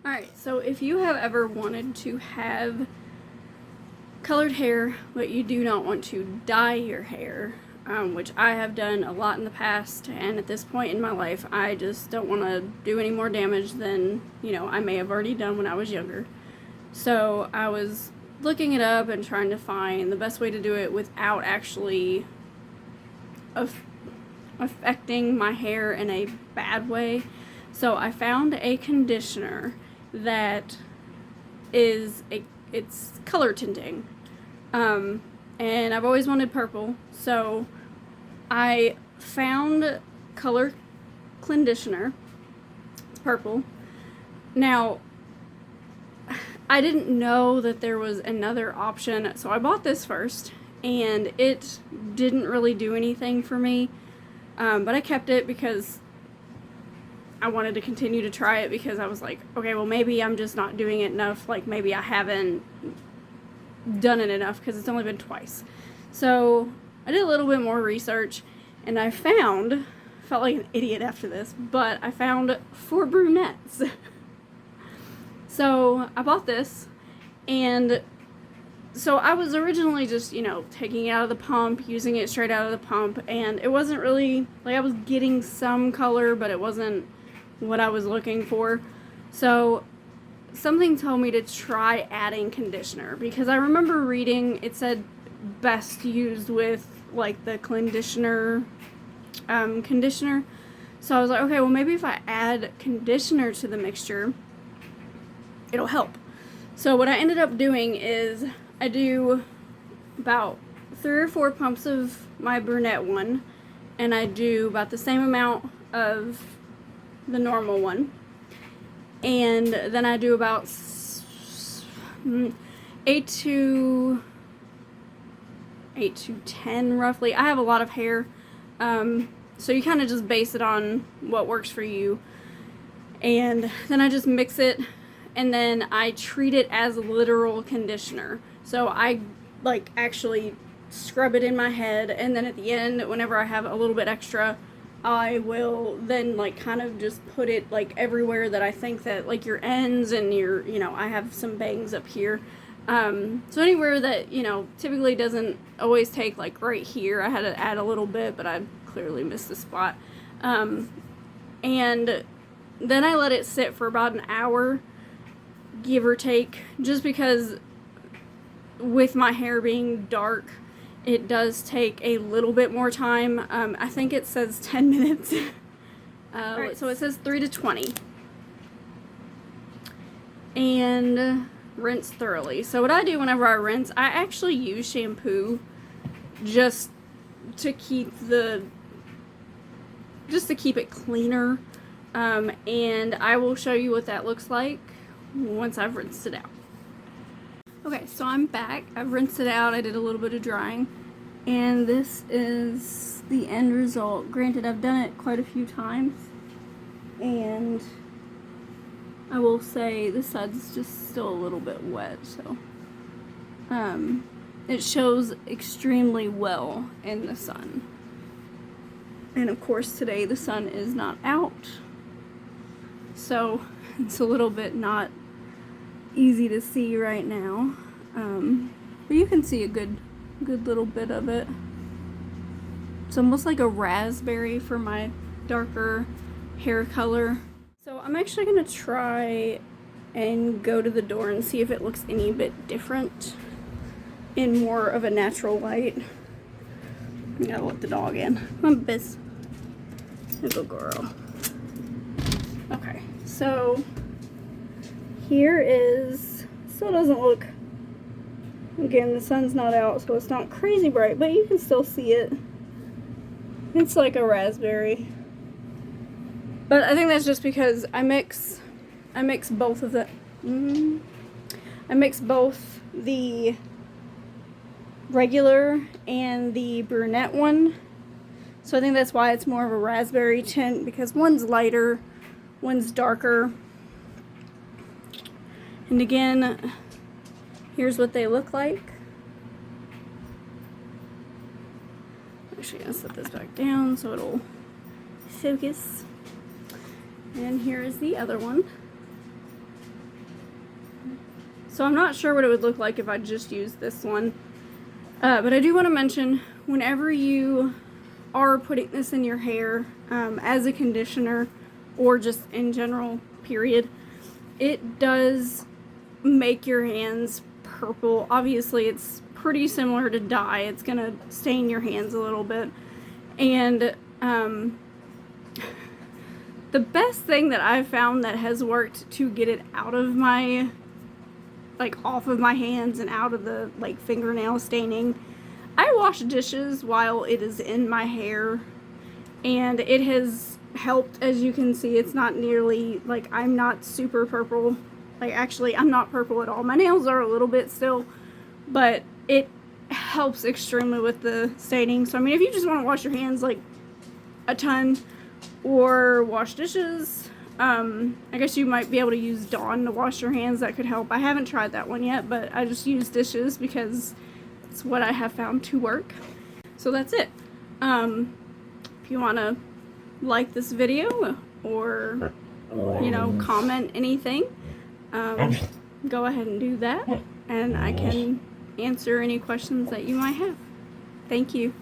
Alright, so if you have ever wanted to have colored hair, but you do not want to dye your hair, which I have done a lot in the past, and at this point in my life, I just don't want to do any more damage than, I may have already done when I was younger. So I was looking it up and trying to find the best way to do it without actually affecting my hair in a bad way. So I found a conditioner that it's color tinting. And I've always wanted purple, so I found color Klenditioner. It's purple. Now, I didn't know that there was another option, so I bought this first, and it didn't really do anything for me, but I kept it because I wanted to continue to try it, because I was like, okay, well, maybe I'm just not doing it enough, like maybe I haven't done it enough, because it's only been twice. So I did a little bit more research, and I felt like an idiot after this, but I found 4 brunettes. So I bought this, and so I was originally just, taking it out of the pump, using it straight out of the pump, and it wasn't really, like, I was getting some color, but it wasn't what I was looking for. So something told me to try adding conditioner, because I remember reading it said best used with like the Klenditioner conditioner. So I was like, okay, well, maybe if I add conditioner to the mixture, it'll help. So what I ended up doing is I do about 3 or 4 pumps of my brunette one, and I do about the same amount of the normal one, and then I do about 8 to 10 roughly. I have a lot of hair, so you kind of just base it on what works for you, and then I just mix it, and then I treat it as literal conditioner. So I like actually scrub it in my head, and then at the end, whenever I have a little bit extra, I will then like kind of just put it like everywhere that I think that, like your ends and your, I have some bangs up here. So anywhere that, typically doesn't always take, like right here, I had to add a little bit, but I clearly missed the spot. And then I let it sit for about an hour, give or take, just because with my hair being dark, it does take a little bit more time. I think it says 10 minutes. Right. So it says 3 to 20. And rinse thoroughly. So what I do whenever I rinse, I actually use shampoo just to keep it cleaner. And I will show you what that looks like once I've rinsed it out. Okay, so I'm back. I've rinsed it out. I did a little bit of drying, and this is the end result. Granted, I've done it quite a few times, and I will say the side's just still a little bit wet, so it shows extremely well in the sun. And of course today the sun is not out, so it's a little bit not easy to see right now, but you can see a good little bit of it. It's almost like a raspberry for my darker hair color. So I'm actually gonna try and go to the door and see if it looks any bit different in more of a natural light. I gotta let the dog in. Come on, Biz. Good girl. Okay, so here is, still doesn't look, again, the sun's not out, so it's not crazy bright, but you can still see it. It's like a raspberry. But I think that's just because I mix both of the, I mix both the regular and the brunette one. So I think that's why it's more of a raspberry tint, because one's lighter, one's darker. And again, here's what they look like. I'm actually gonna set this back down so it'll focus. And here is the other one. So I'm not sure what it would look like if I just used this one. But I do want to mention, whenever you are putting this in your hair as a conditioner or just in general, period, it does make your hands purple. Obviously, it's pretty similar to dye. It's going to stain your hands a little bit. And the best thing that I've found that has worked to get it out of my, like, off of my hands and out of the, like, fingernail staining, I wash dishes while it is in my hair, and it has helped. As you can see, it's not nearly, like, I'm not super purple. Like, actually, I'm not purple at all. My nails are a little bit still, but it helps extremely with the staining. So, I mean, if you just want to wash your hands, like, a ton, or wash dishes, I guess you might be able to use Dawn to wash your hands. That could help. I haven't tried that one yet, but I just use dishes because it's what I have found to work. So that's it. If you want to like this video or, you know, comment anything, go ahead and do that, and I can answer any questions that you might have. Thank you.